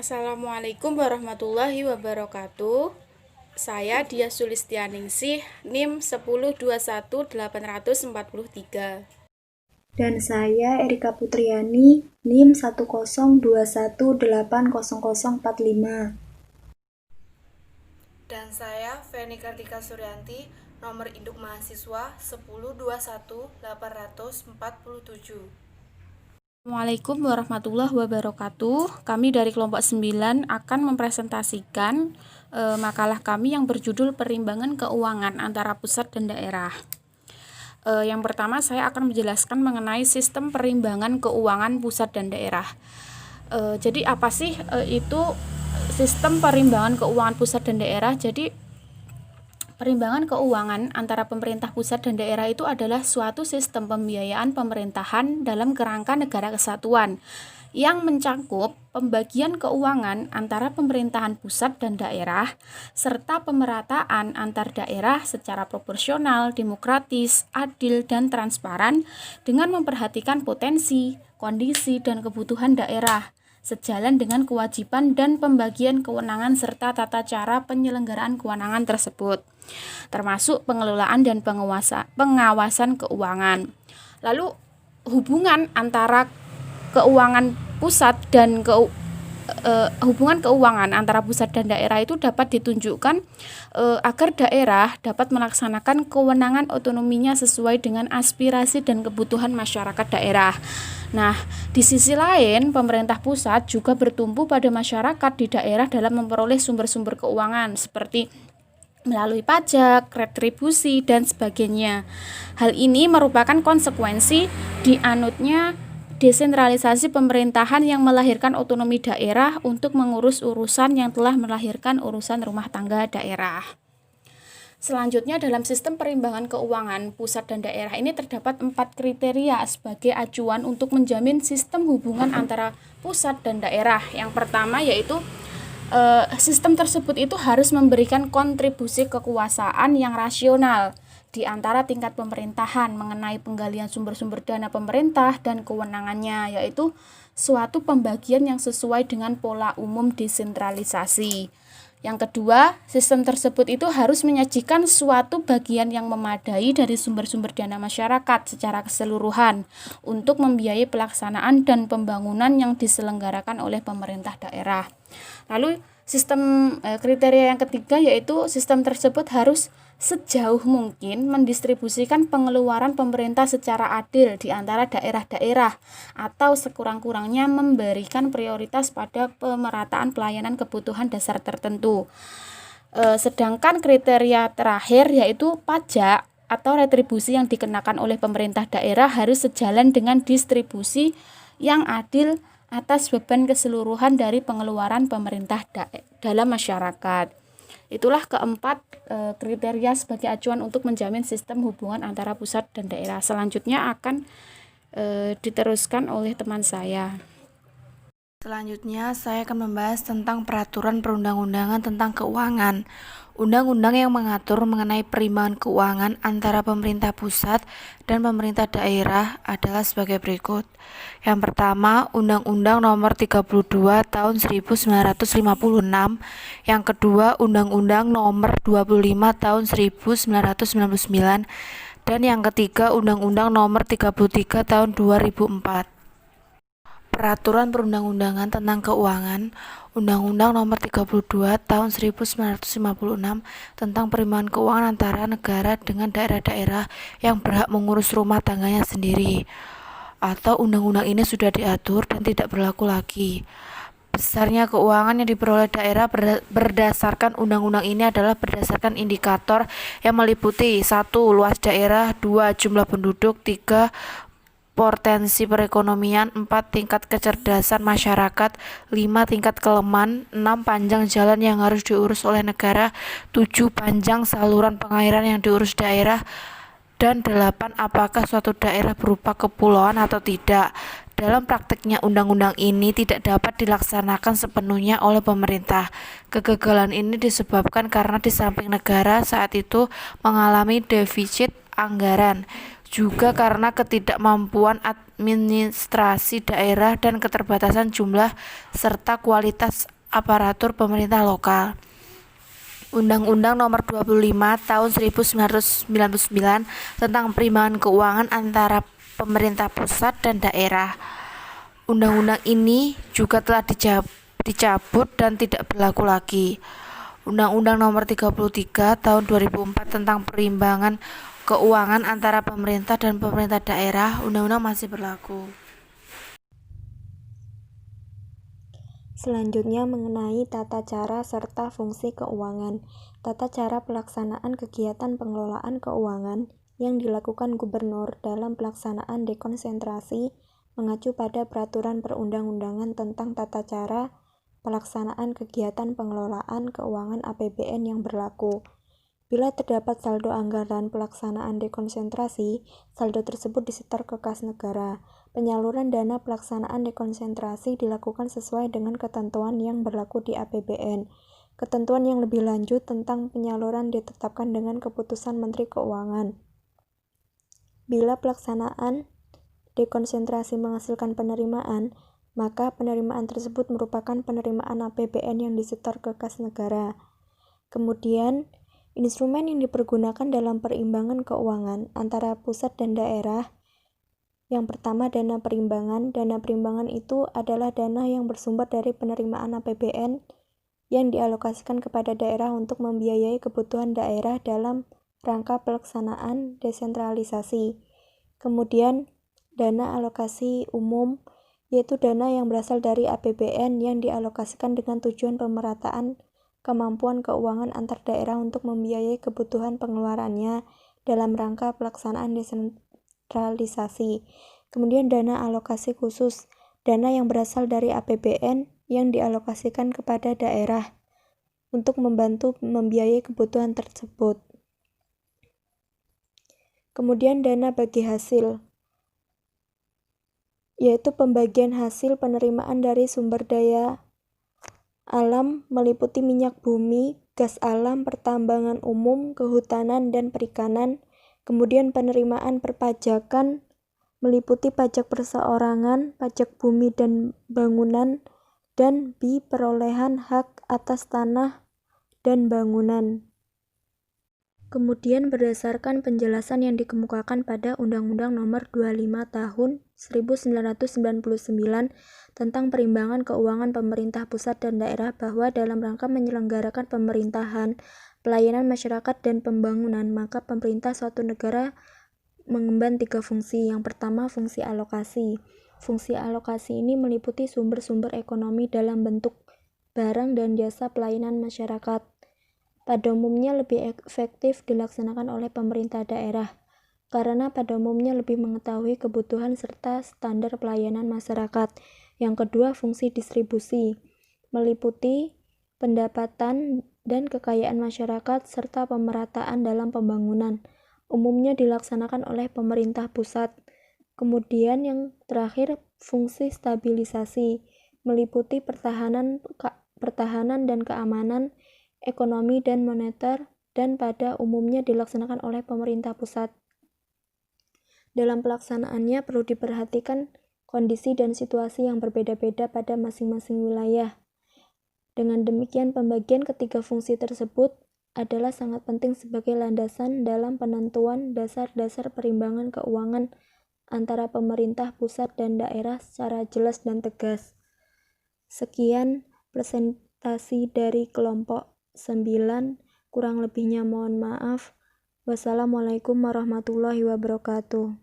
Assalamualaikum warahmatullahi wabarakatuh. Saya Dia Sulistianingsih, NIM 1021843. Dan saya Erika Putriani, NIM 102180045. Dan saya Feni Kartika Suryanti, nomor induk mahasiswa 1021847. Assalamualaikum warahmatullahi wabarakatuh. Kami dari kelompok 9 akan mempresentasikan makalah kami yang berjudul Perimbangan Keuangan antara pusat dan daerah. Yang pertama saya akan menjelaskan mengenai sistem perimbangan keuangan pusat dan daerah. Jadi apa sih itu sistem perimbangan keuangan pusat dan daerah? Jadi perimbangan keuangan antara pemerintah pusat dan daerah itu adalah suatu sistem pembiayaan pemerintahan dalam kerangka negara kesatuan yang mencakup pembagian keuangan antara pemerintahan pusat dan daerah serta pemerataan antar daerah secara proporsional, demokratis, adil, dan transparan dengan memperhatikan potensi, kondisi, dan kebutuhan daerah sejalan dengan kewajiban dan pembagian kewenangan serta tata cara penyelenggaraan kewenangan tersebut, termasuk pengelolaan dan pengawasan keuangan. Lalu hubungan antara keuangan pusat dan hubungan keuangan antara pusat dan daerah itu dapat ditunjukkan agar daerah dapat melaksanakan kewenangan otonominya sesuai dengan aspirasi dan kebutuhan masyarakat daerah. Nah, di sisi lain, pemerintah pusat juga bertumpu pada masyarakat di daerah dalam memperoleh sumber-sumber keuangan seperti melalui pajak, retribusi, dan sebagainya. Hal ini merupakan konsekuensi dianutnya desentralisasi pemerintahan yang melahirkan otonomi daerah untuk mengurus urusan yang telah melahirkan urusan rumah tangga daerah. Selanjutnya dalam sistem perimbangan keuangan pusat dan daerah ini terdapat 4 kriteria sebagai acuan untuk menjamin sistem hubungan antara pusat dan daerah. Yang pertama yaitu sistem tersebut itu harus memberikan kontribusi kekuasaan yang rasional di antara tingkat pemerintahan mengenai penggalian sumber-sumber dana pemerintah dan kewenangannya, yaitu suatu pembagian yang sesuai dengan pola umum desentralisasi. Yang kedua, sistem tersebut itu harus menyajikan suatu bagian yang memadai dari sumber-sumber dana masyarakat secara keseluruhan untuk membiayai pelaksanaan dan pembangunan yang diselenggarakan oleh pemerintah daerah. Lalu sistem kriteria yang ketiga yaitu sistem tersebut harus sejauh mungkin mendistribusikan pengeluaran pemerintah secara adil di antara daerah-daerah atau sekurang-kurangnya memberikan prioritas pada pemerataan pelayanan kebutuhan dasar tertentu. Sedangkan kriteria terakhir yaitu pajak atau retribusi yang dikenakan oleh pemerintah daerah harus sejalan dengan distribusi yang adil atas beban keseluruhan dari pengeluaran pemerintah dalam masyarakat. Itulah keempat kriteria sebagai acuan untuk menjamin sistem hubungan antara pusat dan daerah. Selanjutnya akan diteruskan oleh teman saya. Selanjutnya, saya akan membahas tentang peraturan perundang-undangan tentang keuangan. Undang-undang yang mengatur mengenai perimbangan keuangan antara pemerintah pusat dan pemerintah daerah adalah sebagai berikut. Yang pertama, Undang-Undang Nomor 32 Tahun 1956. Yang kedua, Undang-Undang Nomor 25 Tahun 1999. Dan yang ketiga, Undang-Undang Nomor 33 Tahun 2004. Peraturan Perundang-undangan tentang Keuangan, Undang-Undang Nomor 32 Tahun 1956 tentang perimbangan keuangan antara negara dengan daerah-daerah yang berhak mengurus rumah tangganya sendiri. Atau undang-undang ini sudah diatur dan tidak berlaku lagi. Besarnya keuangan yang diperoleh daerah berdasarkan undang-undang ini adalah berdasarkan indikator yang meliputi 1. Luas daerah, 2. Jumlah penduduk, 3. Potensi perekonomian, 4. Tingkat kecerdasan masyarakat, 5. Tingkat kelemahan, 6. Panjang jalan yang harus diurus oleh negara, 7. Panjang saluran pengairan yang diurus daerah, dan 8. Apakah suatu daerah berupa kepulauan atau tidak. Dalam praktiknya undang-undang ini tidak dapat dilaksanakan sepenuhnya oleh pemerintah. Kegagalan ini disebabkan karena di samping negara saat itu mengalami defisit anggaran, juga karena ketidakmampuan administrasi daerah dan keterbatasan jumlah serta kualitas aparatur pemerintah lokal. Undang-Undang Nomor 25 Tahun 1999 tentang perimbangan keuangan antara pemerintah pusat dan daerah. Undang-undang ini juga telah dicabut dan tidak berlaku lagi. Undang-Undang Nomor 33 Tahun 2004 tentang perimbangan keuangan antara pemerintah dan pemerintah daerah, undang-undang masih berlaku. Selanjutnya mengenai tata cara serta fungsi keuangan. Tata cara pelaksanaan kegiatan pengelolaan keuangan yang dilakukan gubernur dalam pelaksanaan dekonsentrasi mengacu pada peraturan perundang-undangan tentang tata cara pelaksanaan kegiatan pengelolaan keuangan APBN yang berlaku. Bila terdapat saldo anggaran pelaksanaan dekonsentrasi, saldo tersebut disetor ke kas negara. Penyaluran dana pelaksanaan dekonsentrasi dilakukan sesuai dengan ketentuan yang berlaku di APBN. Ketentuan yang lebih lanjut tentang penyaluran ditetapkan dengan keputusan Menteri Keuangan. Bila pelaksanaan dekonsentrasi menghasilkan penerimaan, maka penerimaan tersebut merupakan penerimaan APBN yang disetor ke kas negara. Kemudian, instrumen yang dipergunakan dalam perimbangan keuangan antara pusat dan daerah. Yang pertama, dana perimbangan. Dana perimbangan itu adalah dana yang bersumber dari penerimaan APBN yang dialokasikan kepada daerah untuk membiayai kebutuhan daerah dalam rangka pelaksanaan desentralisasi. Kemudian, dana alokasi umum, yaitu dana yang berasal dari APBN yang dialokasikan dengan tujuan pemerataan kemampuan keuangan antar daerah untuk membiayai kebutuhan pengeluarannya dalam rangka pelaksanaan desentralisasi. Kemudian dana alokasi khusus, dana yang berasal dari APBN yang dialokasikan kepada daerah untuk membantu membiayai kebutuhan tersebut. Kemudian dana bagi hasil, yaitu pembagian hasil penerimaan dari sumber daya alam meliputi minyak bumi, gas alam, pertambangan umum, kehutanan, dan perikanan. Kemudian penerimaan perpajakan meliputi pajak perseorangan, pajak bumi dan bangunan, dan perolehan hak atas tanah dan bangunan. Kemudian berdasarkan penjelasan yang dikemukakan pada Undang-Undang Nomor 25 Tahun 1999 tentang perimbangan keuangan pemerintah pusat dan daerah bahwa dalam rangka menyelenggarakan pemerintahan, pelayanan masyarakat dan pembangunan, maka pemerintah suatu negara mengemban 3 fungsi. Yang pertama, fungsi alokasi. Fungsi alokasi ini meliputi sumber-sumber ekonomi dalam bentuk barang dan jasa pelayanan masyarakat. Pada umumnya lebih efektif dilaksanakan oleh pemerintah daerah, karena pada umumnya lebih mengetahui kebutuhan serta standar pelayanan masyarakat. Yang kedua, fungsi distribusi, meliputi pendapatan dan kekayaan masyarakat serta pemerataan dalam pembangunan. Umumnya dilaksanakan oleh pemerintah pusat. Kemudian yang terakhir, fungsi stabilisasi, meliputi pertahanan dan keamanan, ekonomi dan moneter, dan pada umumnya dilaksanakan oleh pemerintah pusat. Dalam pelaksanaannya perlu diperhatikan kondisi dan situasi yang berbeda-beda pada masing-masing wilayah. Dengan demikian, pembagian ketiga fungsi tersebut adalah sangat penting sebagai landasan dalam penentuan dasar-dasar perimbangan keuangan antara pemerintah pusat dan daerah secara jelas dan tegas. Sekian presentasi dari kelompok 9, kurang lebihnya mohon maaf. Wassalamualaikum warahmatullahi wabarakatuh.